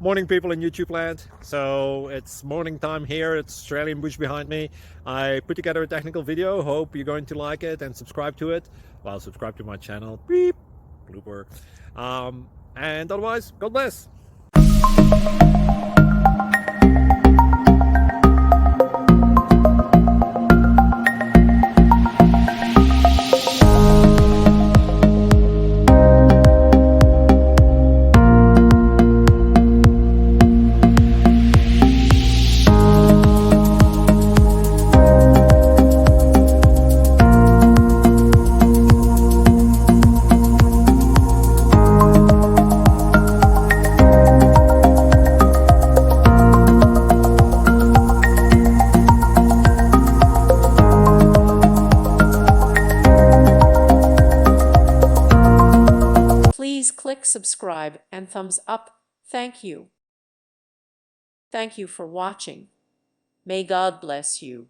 Morning, people in YouTube land. So it's morning time here. It's Australian bush behind me. I put together a technical video. Hope you're going to like it and subscribe to it. Well, subscribe to my channel. Beep. Blooper. And otherwise, God bless. Please click subscribe and thumbs up. Thank you. Thank you for watching. May God bless you.